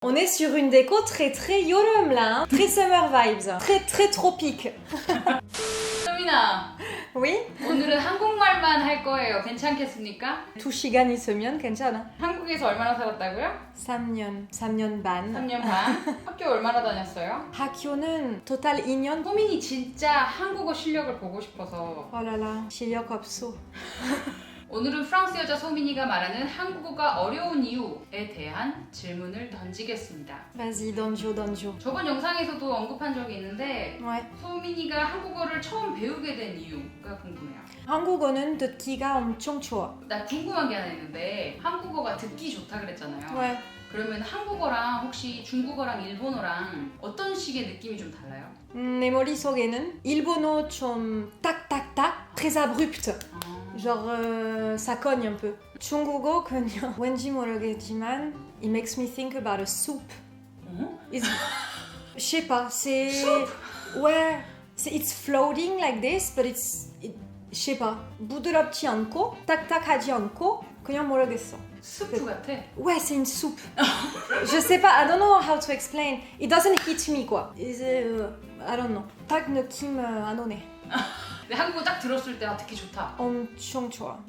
On est sur une déco très très 여름 là, hein. Très summer vibes, très très tropique. 소민아, Oui? 오늘은 한국말만 할 거예요. 괜찮겠습니까? 2시간 있으면 괜찮아. 한국에서 얼마나 살았다고요? 3년 반. 3년 반. 학교 얼마나 다녔어요? 학교는 토탈 2년. 소민이 진짜 한국어 실력을 보고 싶어서 어라라, 실력 없어. 오늘은 프랑스 여자 소민이가 말하는 한국어가 어려운 이유에 대한 질문을 던지겠습니다. Vas-y, 던져. 저번 영상에서도 언급한 적이 있는데 Ouais. 소민이가 한국어를 처음 배우게 된 이유가 궁금해요. 한국어는 듣기가 엄청 좋아. 나 궁금한 게 하나 있는데 한국어가 듣기 좋다 그랬잖아요. Ouais. 그러면 한국어랑 혹시 중국어랑 일본어랑 어떤 식의 느낌이 좀 달라요? 내 머릿속에는 일본어 좀 딱딱딱, très abrupte. Genre, ça cogne un peu. 중국어 그냥 왠지 모르겠지만 it makes me think about a soup. Je sais pas, c'est... Ouais, it's floating like this, but je sais pas, 부드럽지 않고 딱딱하지 않고 그냥 모르겠어. 수프 같아? Ouais, c'est une soupe. Je sais pas, I don't know how to explain. It doesn't hit me, quoi. I don't know. 딱 느낌 안 오네. 근데 한국어 딱 들었을 때 듣기 좋다. 엄청 좋아.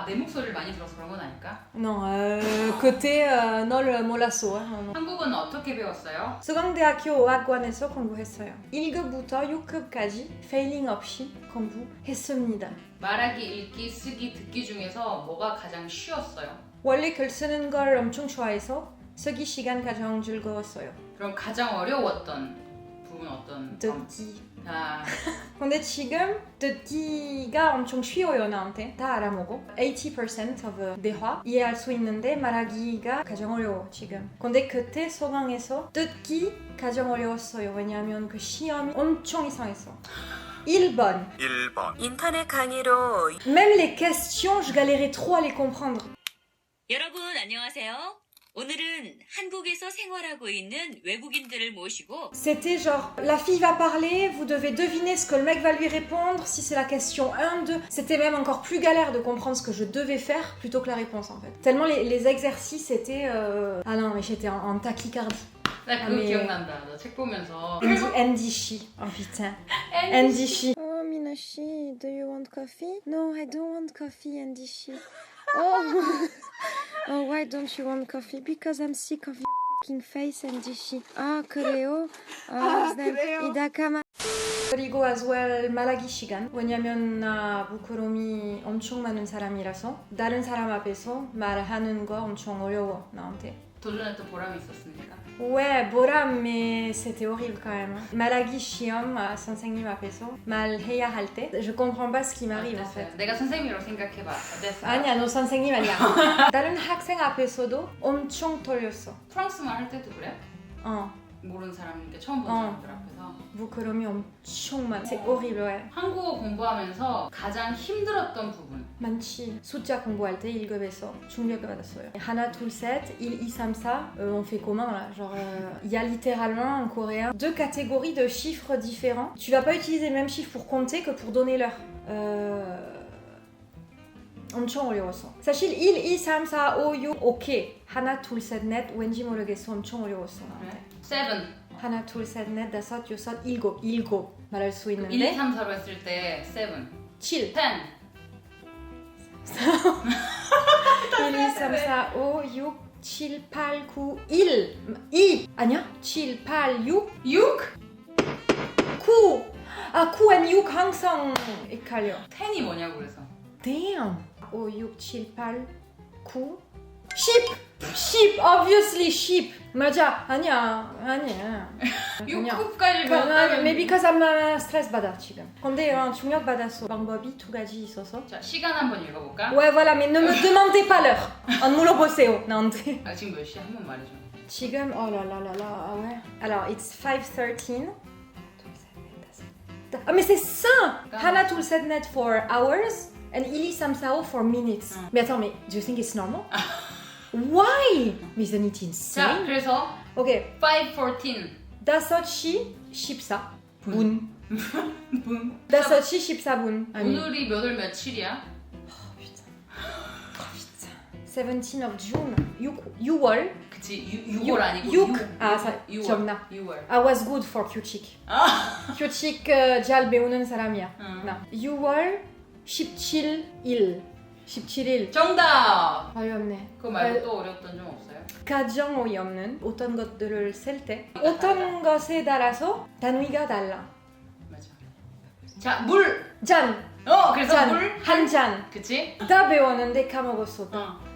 내 목소리를 많이 들어서 그런 건 아닐까? Non, 그때 널 몰랐어. 한국어는 어떻게 배웠어요? 수강대학교 어학원에서 공부했어요. 1급부터 6급까지 페일링 없이 공부했습니다. 말하기, 읽기, 쓰기, 듣기 중에서 뭐가 가장 쉬웠어요? 원래 글 쓰는 걸 엄청 좋아해서 쓰기 시간 가장 즐거웠어요. 그럼 가장 어려웠던 부분 어떤? 듣기. 근데 지금 듣기가 엄청 쉬워요 나한테. 다 알아먹어. 80% of 대화 이해할 수 있는데 말하기가 가장 어려워 지금. 근데 그때 소강에서 듣기 가장 어려웠어요. 왜냐하면 그 시험이 엄청 이상했어. 1번. 인터넷 강의로 Même les questions, je galérais trop à les comprendre. 여러분 안녕하세요. 오늘은 한국에서 생활하고 있는 외국인들을 모시고 C'était genre, la fille va parler, vous devez deviner ce que le mec va lui répondre, si c'est la question 1, 2. C'était même encore plus galère de comprendre ce que je devais faire plutôt que la réponse en fait. Tellement les exercices étaient... Ah non, mais j'étais en tachycardie. 나 그거 기억난다. 너 책 보면서 Ndishi. Oh putain. Ndishi. Oh Minashi, do you want coffee? No, I don't want coffee, Ndishi. Oh. Oh, why don't you want coffee? Because I'm sick of your fucking face, Ndishi. Ah, 그래요? 그래요? 이다카마. 그리고 as well 말하기 시간. 왜냐면 나 부끄러움이 엄청 많은 사람이라서 다른 사람 앞에서 말하는 거 엄청 어려워 나한테. 도전했던 보람이 있었습니까? Ouais, 보람, mais c'était horrible quand même. 말하기 시험 선생님 앞에서 말해야 할 때, je comprends pas ce qui m'arrive en fait. 내가 선생님이라고 생각해봐. 어땠어? 아니야, 너 선생님 아니야. 다른 학생 앞에서도 엄청 떨렸어. 프랑스말 할 때도 그래? 모르는 사람인데 처음 본 사람들 앞에서 부끄러움이 엄청 많아. C'est horrible, ouais. 한국어 공부하면서 가장 힘들었던 부분 많지. 숫자 공부할 때 1급에서 충격을 받았어요. 하나, 둘, 셋, 1, 2, 3, 4. On fait comment là? Genre, il y a littéralement en coréen 2 catégories de chiffres différents. Tu vas pas utiliser le même chiffre pour compter que pour donner l'heure. 엄청 어려웠어. 사실 1, 2, 3, 4, 5, 6 오케이. 하나, 둘, 셋, 넷 왠지 모르겠어. 엄청 어려웠어. 나한테. 7 하나, 둘, 셋, 넷, 다섯, 여섯, 일곱 말할 수 있는데 1, 2, 3, 4로 했을 때 7 7 10 1, 2, 3, 4, 5, 6, 7, 8, 9, 1 2 아니야? 7, 8, 6 6? 9 9 and 6 항상 헷갈려. 10이 뭐냐고 그래서 Damn 5, 6, 7, 8, 9 10 obviously 10 맞아. 아니야 6급까지 배웠다면 maybe because I'm stress 받아 지금. 근데 중력 받았어. 방법이 2가지 있어서. 자, 시간 한번 읽어볼까? Ouais, voilà, mais ne me demandez pas l'heure. 안 물어보세요, 나한테. 지금 몇 시야? 한번 말해줘. 지금, oh là là là là, ah ouais. Alors, it's 5:13. Ah, mais c'est ça! 하나, 둘, 셋, 넷 for hours and 1, 2, 3, 4, 5 for minutes. Mais attends, mais do you think it's normal? Why? Mais isn't it 자, insane? 그래서 Okay. 5:14 5시 14분. 분. 5시 14분. 오늘이 몇월 며칠이야? Oh putain. 17th of June. 6월. 그치 6월 아니고 6. 6월. 기억나. 6월. I was good for Q-Chick. Q-Chick 잘 배우는 사람이야. 나. 6월 17일. 17일. 정답! 어렵네. 그거 말고 또 어려웠던 점 없어요? 가장 어이없는 어떤 것들을 쓸 때 어떤 것에 따라서 단위가 달라. 맞아. 자, 물! 잔! 그래서 잔! 물? 한 잔! 그치? 다 배웠는데 까먹었어.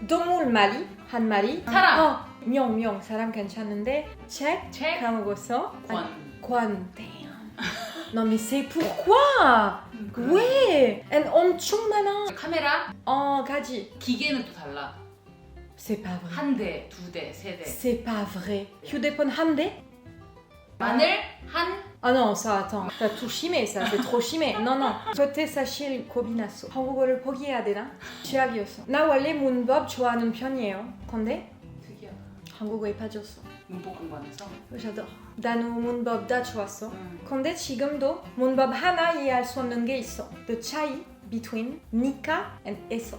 동물 말이 한 마리. 사람. 명 사람 괜찮은데 책 까먹었어. 관. Damn. Non mais c'est pourquoi? 왜? And 엄청 많아. 카메라? 가지. 기계는 또 달라. C'est pas vrai. 한 대, 두 대, 세 대. C'est pas vrai. 휴대폰 한 대? 마늘 한 Ah non, ça attends. T'as tout chimé ça, c'est trop chimé. Non. 저때 사실 겁이 났어. 한국어를 포기해야 되나? 최악이었어. 나 원래 문법 좋아하는 편이에요. 근데 특이하다. 한국어에 빠졌어. 문법 공부하면서. j'adore. 나는 문법 다 좋았어. 근데 지금도 문법 하나 이해할 수 없는 게 있어. The 차이 between 니까 and 에서.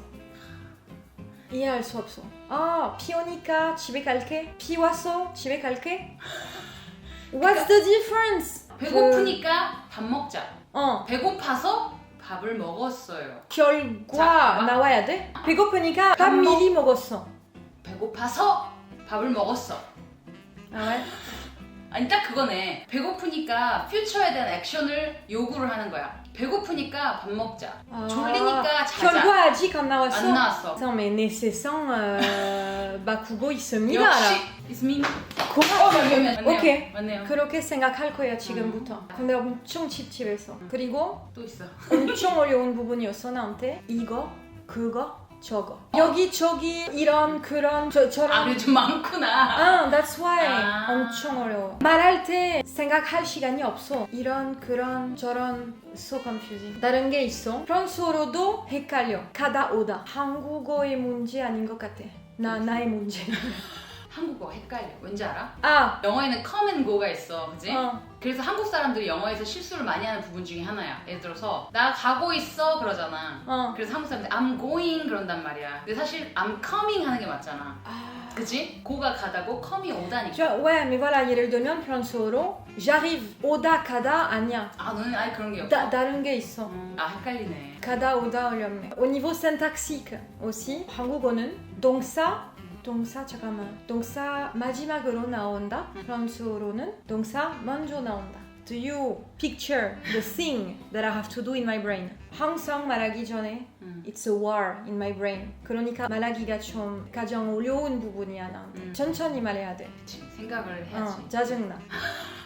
이해할 수 없어. 비 오니까 집에 갈게. 비 왔어. 집에 갈게. What's the difference? 배고프니까 밥 먹자. 어. 배고파서 밥을 먹었어요. 결과 자, 나와야 돼? 배고프니까 밥 미리 먹었어. 배고파서 밥을 먹었어. 나와요? 아니 딱 그거네. 배고프니까 퓨처에 대한 액션을 요구를 하는 거야. 배고프니까 밥 먹자. 졸리니까 자자. 결과 아직 안 나왔어? 안 나왔어. Attends, mais nécessaire 바꾸고 있습니다. 역시 이스민. 맞네요. 오케이. 맞네요. 그렇게 생각할 거야 지금부터. 근데 엄청 찝찝했어. 그리고 또 있어. 엄청 어려운 부분이었어 나한테. 이거, 그거, 저거. 여기 저기 이런 그런 저런. 그래 좀 많구나. That's why. 엄청 어려워. 말할 때 생각할 시간이 없어. 이런 그런 저런. So confusing. 다른 게 있어. 프랑스어로도 헷갈려. 가다 오다. 한국어의 문제 아닌 것 같아. 나의 문제. 한국어 헷갈려. 왠지 알아? 영어에는 come and go가 있어. 그지? 그래서 한국 사람들이 영어에서 실수를 많이 하는 부분 중에 하나야. 예를 들어서 나 가고 있어 그러잖아. 그래서 한국 사람들이 I'm going 그런단 말이야. 근데 사실 I'm coming 하는 게 맞잖아. 그치? 고가 가다고 come이 오다니까. Ouais, mais voilà, 예를 들면 프랑스어로 j'arrive 오다 가다 아니야. 너는 아예 그런 게 없어? 다른 게 있어. 헷갈리네. 가다 오다 어렵네. Au niveau syntaxique aussi, 한국어는 동사 마지막으로 나온다. 프랑스어로는 동사 먼저 나온다. Do you picture the thing that I have to do in my brain? 항상 말하기 전에 It's a war in my brain. 그러니까 말하기가 좀 가장 어려운 부분이야 나한테. 천천히 말해야 돼. 그치, 생각을 해야지. 짜증나.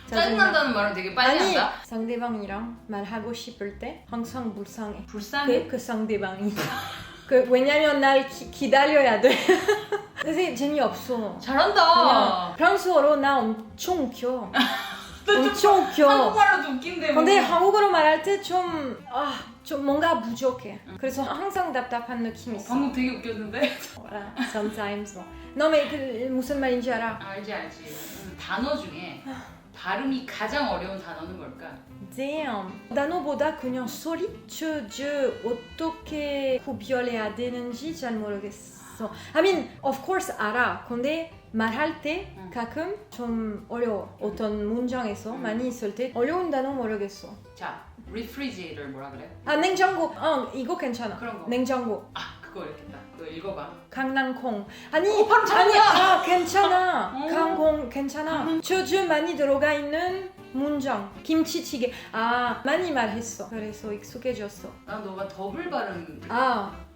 짜증난다는 말은 되게 빨리 한다? 상대방이랑 말하고 싶을 때 항상 불쌍해. 불쌍해? 그 상대방이. 왜냐면 날 기다려야 돼. 근데 재미없어. 잘한다. 프랑스어로 나 엄청 웃겨. 엄청 웃겨. 한국말로도 웃긴데 뭐. 근데 한국어로 말할 때 좀 뭔가 부족해. 그래서 항상 답답한 느낌이 있어. 방금 되게 웃겼는데? Voilà, sometimes. No, mais 무슨 말인지 알아? 알지. 단어 중에 발음이 가장 어려운 단어는 뭘까? Damn. 단어보다 그냥 소리? 어떻게 구별해야 되는지 잘 모르겠어. I mean, of course 알아. 근데 말할 때 가끔 좀 어려워. 어떤 문장에서 많이 있을 때 어려운 단어 모르겠어. 자, refrigerator 뭐라 그래? 냉장고. 이거 괜찮아. 그런 거. 냉장고. 그거 이렇겠다. 그거 읽어봐. 강낭콩. 아니, 괜찮아. 강콩 괜찮아. 저주 많이 들어가 있는 문장. 김치찌개. 많이 말했어. 그래서 익숙해졌어. 난 너가 더블 발음.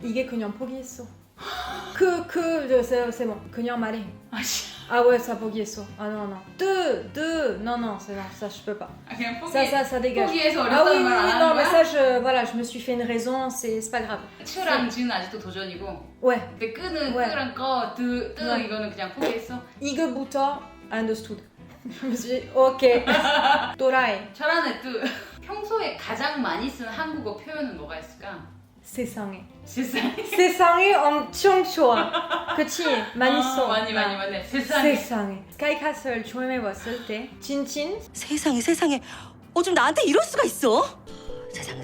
이게 그냥 포기했어. c'est bon. 그냥 말해. Ouais, ça 포기했어. non. Non, c'est bon, ça je peux pas. 그냥 포기. Ça dégage. 포기해서 어렵다는 말 안 하는 non, mais 거야? ça, je me suis fait une raison, c'est pas grave. 츠랑 지는 아직도 도전이고. Ouais. 근데 끄랑 꺼, 뜨 네. 이거는 그냥 포기했어. 이거부터 understood. je me suis dit, ok. 또라이. 잘하네, 뜨. 평소에 가장 많이 쓰는 한국어 표현은 뭐가 있을까? 세상에. 세상에. 세상에 엄청 좋아. 그치? 많이 써. 많이. 세상에. 스카이캐슬 처음해봤을 때 진진 세상에 어쩜 나한테 이럴 수가 있어? 세상에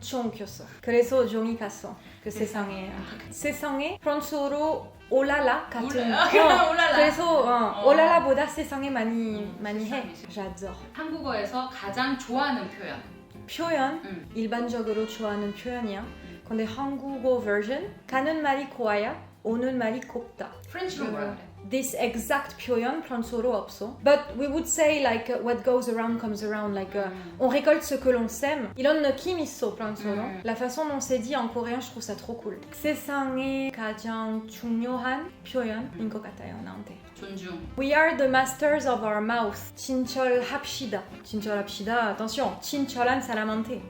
엄청 웃겼어. 그래서 종이 갔어. 그 세상에. 세상에 프랑스어로 올라라 같은. 올라라. 그래서 올라라보다 세상에 많이 해. j'adore. 한국어에서 가장 좋아하는 표현. 표현 일반적으로 좋아하는 표현이야. 근데 한국어 버전 가는 말이 고와야 오는 말이 곱다. 프렌치로 뭐라 그래? This exact 표현 프랑스어로 없어. But we would say like what goes around comes around. Like on récolte ce que l'on sème. 이런 느낌 있어 프랑스어로. La façon dont c'est dit en coréen, je trouve ça trop cool. 세상에 가장 중요한 표현인 것 같아요 나한테. 존중. We are the masters of our mouth. 친절합시다. 친절합시다. Attention, 친절한 사람한테.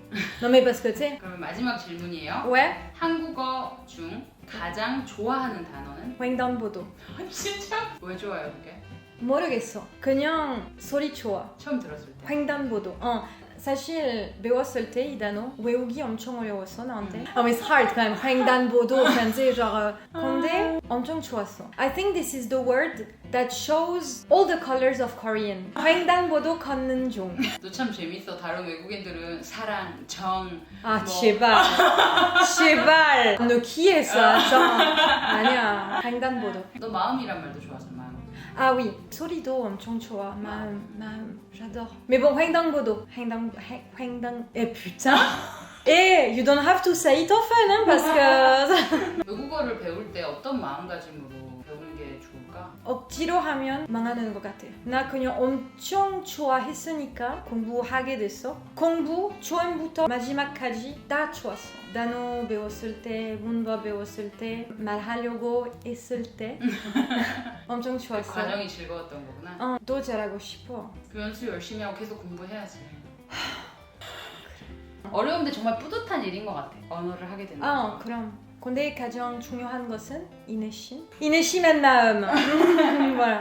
Non mais parce que tu sais. 그러면 마지막 질문이에요. Ouais. 한국어 중 가장 좋아하는 단어는? 횡단보도. 진짜? 왜 좋아요 그게? 모르겠어. 그냥 소리 좋아. 처음 들었을 때. 횡단보도. 사실 배웠을 때 이 단어 외우기 엄청 어려웠어 나한테. It's hard quand même. 횡단보도. 그런데 genre 근데 엄청 좋았어. I think this is the word that shows all the colors of Korean. 횡단보도 걷는 중. 너 참 재밌어. 다른 외국인들은 사랑, 정. 아 제발. 제발. 너 키했어. 아니야. 횡단보도. 너 마음이란 말도 좋아하잖아. 마음. Ah oui, 소리도 엄청 좋아. 마음, j'adore. Mais bon, 횡단보도. putain. Et you don't have to say it often, hein, parce que 외국어를 배울 때 어떤 마음가짐으로 배우는 게 좋을까? 억지로 하면 망하는 것 같아. 나 그냥 엄청 좋아했으니까 공부하게 됐어. 공부 처음부터 마지막까지 다 좋았어. 단어 배웠을 때, 문법 배웠을 때, 말하려고 했을 때 엄청 그 좋았어. 과정이 즐거웠던 거구나. 또 잘하고 싶어. 그 연습 열심히 하고 계속 공부해야지. 어려운데 정말 뿌듯한 일인 것 같아. 언어를 하게 된다. 그럼. 근데 가장 중요한 것은 인내심. 인내심한 마음. voilà.